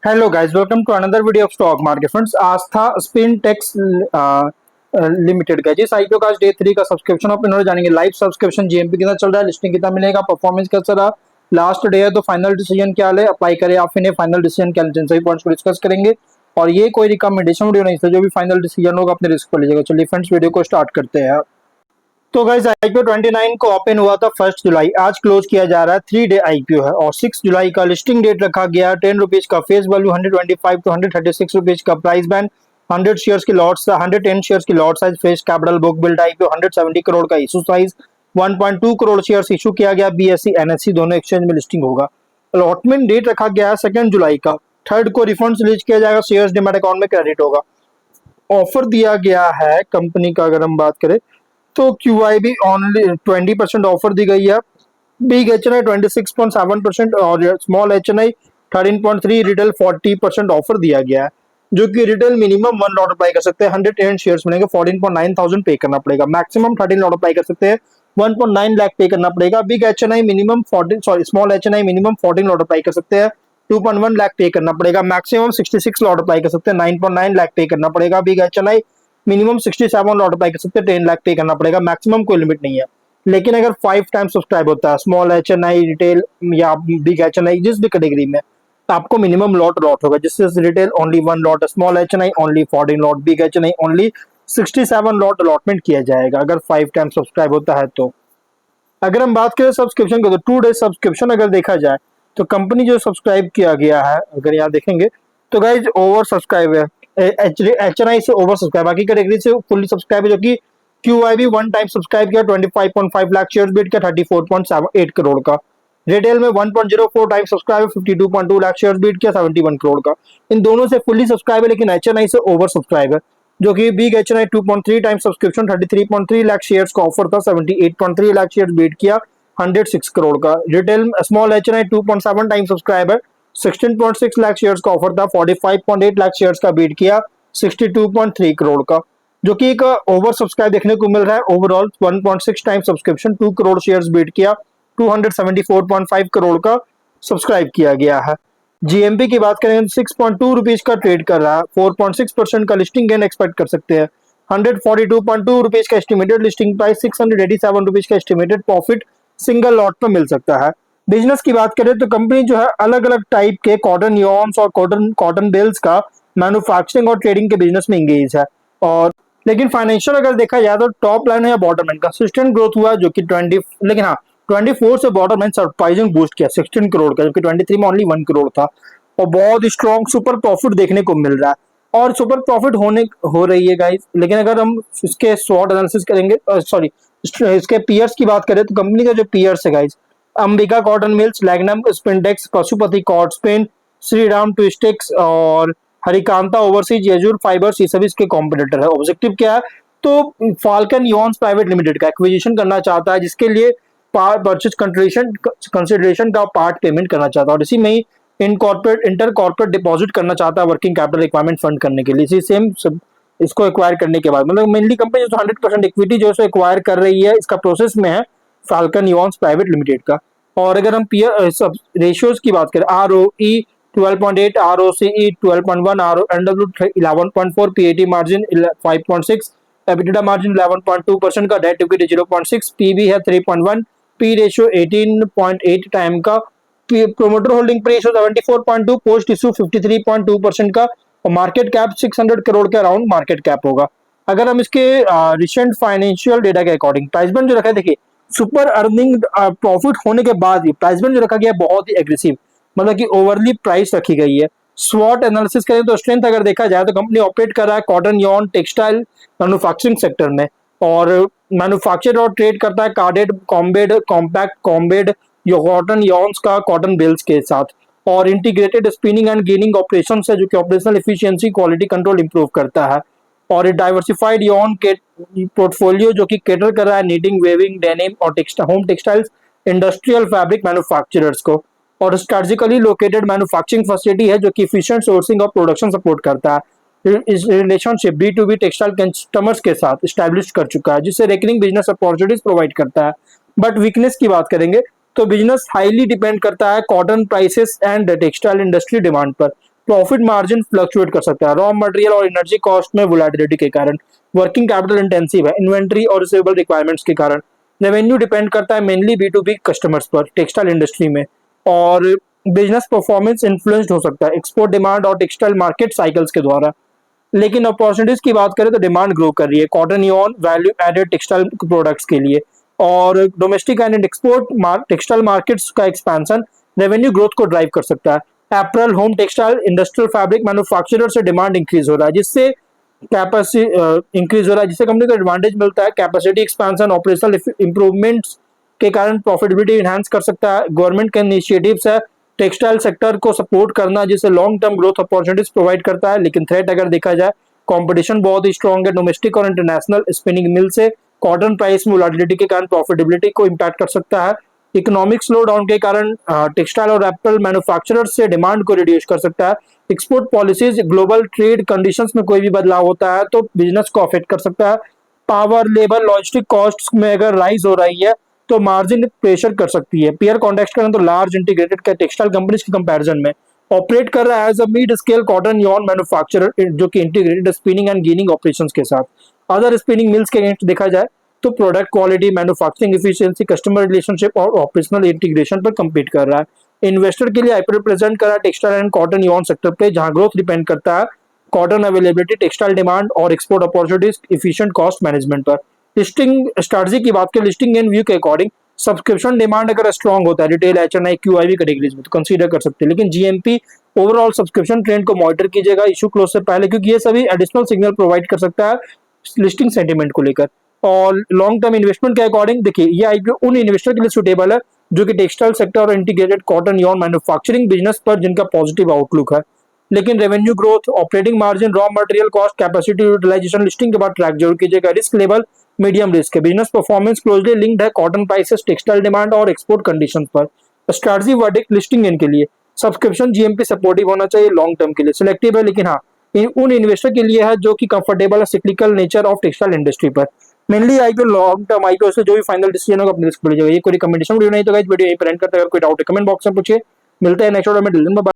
Hello guys, welcome to another video of stock market friends. Aastha spintex limited का जिस IPO का आज day 3 का सब्सक्रिप्शन आप इन्होंने जानेंगे। लाइव सब्सक्रिप्शन जीएमपी कितना चल रहा है, लिस्टिंग कितना मिलेगा, परफॉर्मेंस कैसा रहा, लास्ट डे है तो फाइनल डिसीजन क्या ले, अप्लाई करें आप इन्हें, फाइनल डिसीजन क्या लें, सभी पॉइंट्स को डिस्कस करेंगे। और ये कोई रिकमेंडेशन वीडियो नहीं था, जो भी फाइनल डिसीजन होगा अपने रिस्क पर लीजिएगा। चलिए फ्रेंड्स, वीडियो को स्टार्ट करते हैं। तो गाइस, आईपीओ 29 को ओपन हुआ था 1 जुलाई, आज क्लोज किया जा रहा है। 3 डे आईपीओ है और 6 जुलाई का लिस्टिंग डेट रखा गया। 10 रुपीज का फेस वैल्यू, 125 टू 136 रुपीज का प्राइस बैंड, 100 शेयर्स की लॉट, 110 शेयर्स की lot size, face capital, book build IPO 170 crore का issue size, 1.2 crore shares issue किया गया। बीएसई एनएससी दोनों एक्सचेंज में लिस्टिंग होगा। अलॉटमेंट डेट रखा गया है 2 जुलाई का। 3 को रिफंड रिलीज किया जाएगा, शेयर्स डिमैट अकाउंट में क्रेडिट होगा। ऑफर दिया गया है कंपनी का, अगर हम बात करें तो QIB ओनली 20% ऑफर दी गई है। बिग HNI 26.7% और स्मॉल HNI 13.3, रिटेल 40% ऑफर दिया गया है। जो कि रिटेल मिनिमम 1 लॉट अप्लाई कर सकते हैं, 110 शेयर्स मिलेंगे, 14.9 थाउजेंड पे करना पड़ेगा। मैक्सिमम 13 लॉट अप्लाई कर सकते हैं, 1.9 लाख पे करना पड़ेगा। Big HNI minimum 14, sorry small HNI minimum 14 lot apply कर सकते हैं, 2.1 लाख पे करना पड़ेगा। मैक्सिमम 66 लॉट अप्लाई कर सकते हैं, 9.9 लाख पे करना पड़ेगा। Big HNI minimum 67 lot apply कर सकते हैं, 10 लाख पे करना पड़ेगा। मैक्सिमम कोई लिमिट नहीं है। लेकिन अगर 5 टाइम्स सब्सक्राइब होता है स्मॉल HNI, रिटेल या बिग HNI, जिस भी कैटेगरी में, तो आपको मिनिमम लॉट होगा। जिससे retail only 1 lot, small HNI only 14 lot, big HNI only 67 lot allotment किया जाएगा अगर 5 टाइम्स सब्सक्राइब होता है। तो अगर हम बात करें सब्सक्रिप्शन की, तो 2 डे सब्सक्रिप्शन अगर देखा जाए तो कंपनी जो सब्सक्राइब किया गया है, अगर यहाँ देखेंगे तो गाइज ओवर सब्सक्राइब है। HNI से ओवर सब्सक्राइब, बाकी कैटेगरी से फुल्ली सब्सक्राइब है। जो कि QIB 1 टाइम सब्सक्राइब किया, 25.5 लाख शेयर बीट किया, 34.8 करोड़ का। रिटेल में 1.04 टाइम सब्सक्राइब है, 52.2 लाख शेयर बीट किया, 71 करोड़ का। इन दोनों से फुल्ली सब्सक्राइब है, लेकिन HNI से ओवर सब्सक्राइब है। जो कि big HNI 2.3 time subscription, 33.3 lakh shares का ऑफर था, 78.3 लाख शेयर बीट किया, 106 करोड़ का। Retail small HNI 2.7 time subscribe है, 16.6 लाख शेयर्स का ऑफर था, 45.8 लाख शेयर्स का बीट किया, 62.3 करोड़ का। जो कि एक ओवर सब्सक्राइब देखने को मिल रहा है। Overall 1.6 time subscription, 2 crore shares bid किया, 274.5 करोड़ का सब्सक्राइब किया गया है। जीएमपी की बात करें तो 6.2 रुपीज का ट्रेड कर रहा है, 4.6% का लिस्टिंग गेन एक्सपेक्ट कर सकते हैं। 142.2 रुपीज का एस्टिमेटेड लिस्टिंग प्राइस, 687 रुपीज का एस्टिमेटेड प्रॉफिट सिंगल लॉट पर मिल सकता है। बिजनेस की बात करें तो कंपनी जो है अलग अलग टाइप के कॉटन यॉन्स और कॉटन कॉटन बेल्स का मैन्युफैक्चरिंग और ट्रेडिंग के बिजनेस में इंगेज है। और लेकिन फाइनेंशियल अगर देखा जाए तो टॉप लाइन है या बॉटम लाइन, कंसिस्टेंट ग्रोथ हुआ जो कि 20, लेकिन हाँ 24 से बॉटम लाइन सरप्राइजिंग बूस्ट किया 16 करोड़ का, जबकि 23 में ओनली 1 करोड़ था। और बहुत स्ट्रॉन्ग सुपर प्रॉफिट देखने को मिल रहा है, और सुपर प्रॉफिट हो रही है गाइस। लेकिन अगर हम इसके स्वॉट एनालिसिस करेंगे, सॉरी इसके पीयर्स की बात करें, तो कंपनी का जो पीयर्स है guys, Ambika Cotton Mills, Lagnam Spintex, Pashupati Cotspin, Shriram Twistex और हरिकांता ओवरसीज, येजूर फाइबर्स, ये सभी इसके कॉम्पिटिटर है। ऑब्जेक्टिव क्या है, तो फाल्कन यॉन्स प्राइवेट लिमिटेड का एक्विजिशन करना चाहता है, जिसके लिए परचेज कंसिडरेशन का पार्ट पेमेंट करना चाहता है, और इसी में ही इंटर कॉर्पोरेट डिपॉजिट करना चाहता है वर्किंग कैपिटल रिक्वायरमेंट फंड करने के लिए। इसी सेम इसको एक्वायर करने के बाद, मतलब मेनली कंपनी जो 100% इक्विटी जो है एक्वायर कर रही है, इसका प्रोसेस में है फाल्कन यॉन्स प्राइवेट लिमिटेड का। और अगर हम रेशियोज की बात करें, ROE 12.8, ROCE 12.1, NW 11.4, PAT margin 5.6, EBITDA margin 11.2% का, डेट इक्विटी 0.6, PB है 3.1, P रेशियो 18.8 टाइम का, promoter holding ratio 74.2, post issue 53.2% का, और मार्केट कैप 600 करोड़ के अराउंड मार्केट कैप होगा। अगर हम इसके रिसेंट फाइनेंशियल डेटा के अकॉर्डिंग प्राइस बैंड जो रखा है, देखिए सुपर अर्निंग प्रॉफिट होने के बाद ही प्राइस बैंड जो रखा गया है बहुत ही एग्रेसिव, मतलब कि ओवरली प्राइस रखी गई है। स्वॉट एनालिसिस करें तो स्ट्रेंथ अगर देखा जाए तो कंपनी ऑपरेट कर रहा है cotton Yon textile manufacturing sector में, और मैन्युफैक्चर और ट्रेड करता है कार्डेड कॉम्बेड कॉम्पैक्ट कॉम्बेड कॉटन यॉन्स का कॉटन बेल्स के साथ, और integrated spinning and gaining operation है, जो कि operational efficiency quality control improve करता है। और एक डाइवर्सिफाइड यॉन के पोर्टफोलियो जो कि केटर कर रहा है नीडिंग, वेविंग, डेनिम और home textiles industrial fabric manufacturers को। और स्ट्रेटेजिकली लोकेटेड मैन्युफैक्चरिंग फैसिलिटी है जो कि एफिशिएंट सोर्सिंग और प्रोडक्शन सपोर्ट करता है। इस रिलेशनशिप B2B टेक्सटाइल कस्टमर्स के साथ स्टैब्लिश कर चुका है, जिससे रेकरिंग बिजनेस अपॉर्चुनिटीज प्रोवाइड करता है। बट वीकनेस की बात करेंगे तो बिजनेस हाईली डिपेंड करता है cotton prices and textile industry demand पर। प्रॉफिट मार्जिन फ्लक्चुएट कर सकता है रॉ मटेरियल और एनर्जी कॉस्ट में वोलेटिलिटी के कारण, वर्किंग कैपिटल इंटेंसिव है इन्वेंट्री और रिसीवेबल रिक्वायरमेंट्स के कारण, रेवेन्यू डिपेंड करता है मेनली B2B कस्टमर्स पर टेक्सटाइल इंडस्ट्री में, और बिजनेस परफॉर्मेंस इन्फ्लुएंस्ड हो सकता है एक्सपोर्ट डिमांड और टेक्सटाइल मार्केट साइकिल्स के द्वारा। लेकिन अपॉर्चुनिटीज की बात करें तो डिमांड ग्रो कर रही है cotton yarn value added textile products के लिए, और domestic and export textile markets का एक्सपेंशन रेवेन्यू ग्रोथ को ड्राइव कर सकता है। Apparel home textile industrial fabric manufacturer से डिमांड इंक्रीज हो रहा है जिससे कैपेसिटी इंक्रीज हो रहा है, जिससे कंपनी को एडवांटेज मिलता है, कैपेसिटी एक्सपेंशन ऑपरेशनल इंप्रूवमेंट्स के कारण प्रॉफिटेबिलिटी इनहांस कर सकता है। गवर्नमेंट के इनिशिएटिव्स है टेक्सटाइल सेक्टर को सपोर्ट करना जिससे long term growth opportunities provide करता है। लेकिन थ्रेट अगर देखा जाए कंपटीशन बहुत ही स्ट्रॉन्ग है डोमेस्टिक और इंटरनेशनल स्पिनिंग मिल से, कॉटन प्राइस में वोलेटिलिटी के कारण प्रॉफिटेबिलिटी को इम्पैक्ट कर सकता है। इकोनॉमिक स्लो डाउन के कारण टेक्सटाइल और एप्पल मैन्युफैक्चरर्स से डिमांड को रिड्यूस कर सकता है। Export policies global trade conditions में कोई भी बदलाव होता है तो बिजनेस को अफेक्ट कर सकता है। पावर लेबर लॉजिस्टिक कॉस्ट में अगर राइज हो रही है तो मार्जिन प्रेशर कर सकती है। पीयर कॉन्टेक्स्ट करें तो लार्ज इंटीग्रेटेड का टेक्सटाइल कंपनीज के कंपैरिजन में ऑपरेट कर रहा है as a mid scale cotton yarn manufacturer जो कि integrated spinning and ginning operations के साथ। अदर स्पिनिंग मिल्स के अगेंस्ट देखा जाए तो product quality manufacturing efficiency customer relationship और ऑपरेशनल इंटीग्रेशन पर कम्पीट कर रहा है। इन्वेस्टर के लिए आईपीओ प्रेजेंट कर रहा है textile and cotton Yon sector पे जहां ग्रोथ डिपेंड करता है कॉटन अवेलेबिलिटी टेक्सटाइल डिमांड और export opportunities efficient cost management पर। लिस्टिंग स्ट्रेटजी की बात करें लिस्टिंग इन व्यू के अकॉर्डिंग सब्सक्रिप्शन डिमांड अगर स्ट्रॉन्ग होता है रिटेल HNI QIV कैटेगरीज में तो कंसीडर कर सकते हैं, लेकिन GMP ओवरऑल सब्सक्रिप्शन ट्रेंड को मॉनिटर कीजिएगा इशू क्लोज से पहले क्योंकि ये सभी एडिशनल सिग्नल प्रोवाइड कर सकता है लिस्टिंग सेंटीमेंट को लेकर। और लॉन्ग टर्म इन्वेस्टमेंट के अकॉर्डिंग देखिए ये आईपीओ उन इन्वेस्टर के लिए सुटेबल है जो कि टेक्सटाइल सेक्टर और integrated cotton yarn manufacturing business पर जिनका पॉजिटिव आउटलुक है। लेकिन revenue growth operating margin raw material cost capacity utilisation listing के बाद ट्रैक जरूर कीजिएगा। रिस्क लेवल मीडियम रिस्क है, बिजनेस परफॉर्मेंस क्लोजली लिंक्ड है कॉटन प्राइसेस टेक्सटाइल डिमांड और एक्सपोर्ट कंडीशन पर। स्ट्रेटजी वर्डिक्ट लिस्टिंग इनके लिए सब्सक्रिप्शन GMP सपोर्टिव होना चाहिए लॉन्ग टर्म के लिए सिलेक्टिव है, लेकिन हाँ उन इन्वेस्टर के लिए है जो कि कंफर्टेबल है cyclical nature of textile industry पर। Mainly IPO long term IPO से जो भी फाइनल डिसीजन होगा अपने रिस्क पर लीजिएगा। ये कोई रिकमेंडेशन वीडियो नहीं तो गाइस वीडियो यहीं पर एंड करते हैं। अगर कोई डाउट है कमेंट बॉक्स में पूछिए। मिलते हैं नेक्स्ट वीडियो में।